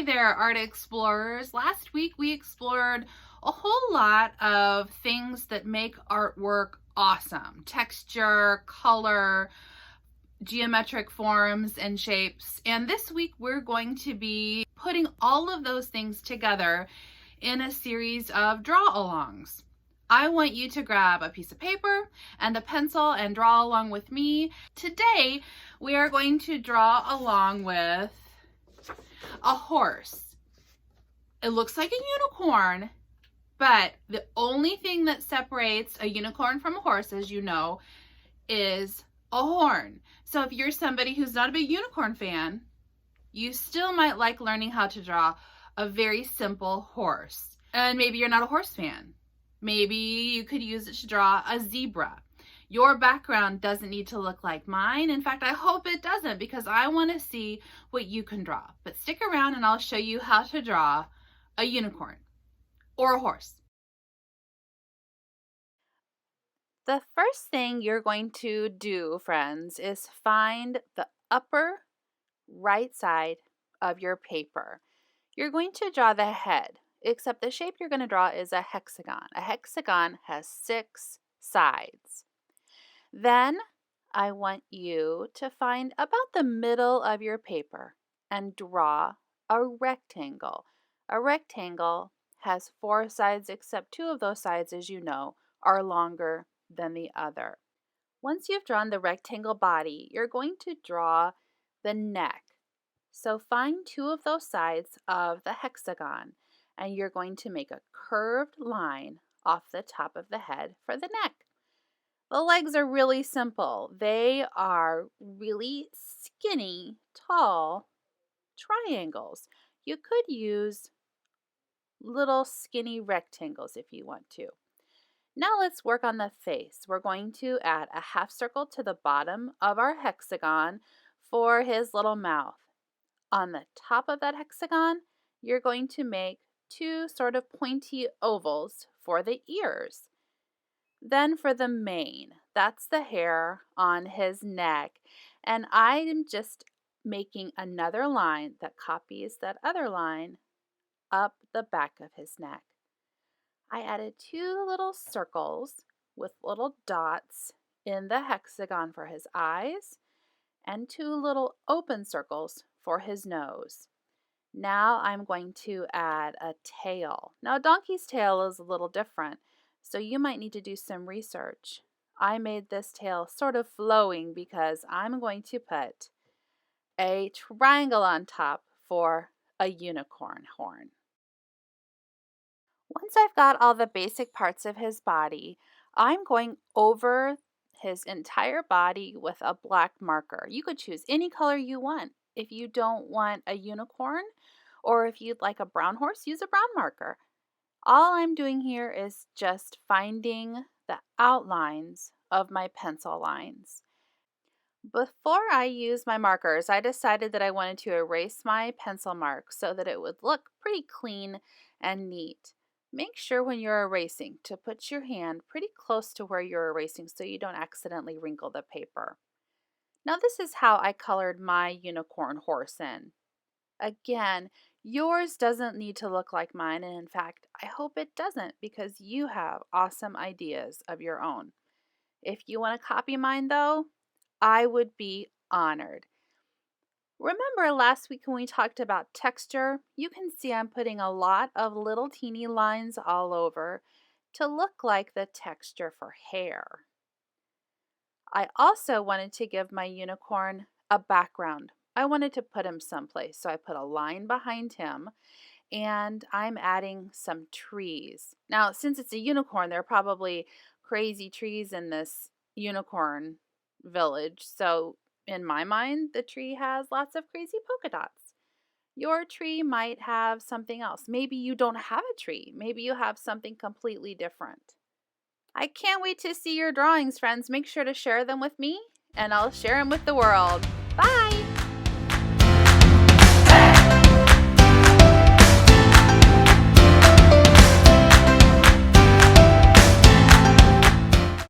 there, art explorers. Last week we explored a whole lot of things that make artwork awesome. Texture, color, geometric forms and shapes. And this week we're going to be putting all of those things together in a series of draw-alongs. I want you to grab a piece of paper and a pencil and draw along with me. Today we are going to draw along with a horse. It looks like a unicorn, but the only thing that separates a unicorn from a horse, as you know, is a horn. So if you're somebody who's not a big unicorn fan, you still might like learning how to draw a very simple horse. And maybe you're not a horse fan. Maybe you could use it to draw a zebra. Your background doesn't need to look like mine. In fact, I hope it doesn't, because I want to see what you can draw. But stick around and I'll show you how to draw a unicorn or a horse. The first thing you're going to do, friends, is find the upper right side of your paper. You're going to draw the head, except the shape you're going to draw is a hexagon. A hexagon has 6 sides. Then I want you to find about the middle of your paper and draw a rectangle. A rectangle has 4 sides, except 2 of those sides, as you know, are longer than the other. Once you've drawn the rectangle body, you're going to draw the neck. So find 2 of those sides of the hexagon, and you're going to make a curved line off the top of the head for the neck. The legs are really simple. They are really skinny, tall triangles. You could use little skinny rectangles if you want to. Now let's work on the face. We're going to add a half circle to the bottom of our hexagon for his little mouth. On the top of that hexagon, you're going to make 2 sort of pointy ovals for the ears. Then for the mane, that's the hair on his neck. And I'm just making another line that copies that other line up the back of his neck. I added 2 little circles with little dots in the hexagon for his eyes and 2 little open circles for his nose. Now I'm going to add a tail. Now a donkey's tail is a little different, so you might need to do some research. I made this tail sort of flowing because I'm going to put a triangle on top for a unicorn horn. Once I've got all the basic parts of his body, I'm going over his entire body with a black marker. You could choose any color you want. If you don't want a unicorn, or if you'd like a brown horse, use a brown marker. All I'm doing here is just finding the outlines of my pencil lines. Before I use my markers, I decided that I wanted to erase my pencil mark so that it would look pretty clean and neat. Make sure when you're erasing to put your hand pretty close to where you're erasing so you don't accidentally wrinkle the paper. Now this is how I colored my unicorn horse in. Again, yours doesn't need to look like mine, and in fact, I hope it doesn't, because you have awesome ideas of your own. If you want to copy mine though, I would be honored. Remember last week when we talked about texture? You can see I'm putting a lot of little teeny lines all over to look like the texture for hair. I also wanted to give my unicorn a background. I wanted to put him someplace, so I put a line behind him, and I'm adding some trees. Now, since it's a unicorn, there are probably crazy trees in this unicorn village, so in my mind, the tree has lots of crazy polka dots. Your tree might have something else. Maybe you don't have a tree. Maybe you have something completely different. I can't wait to see your drawings, friends. Make sure to share them with me, and I'll share them with the world. Bye!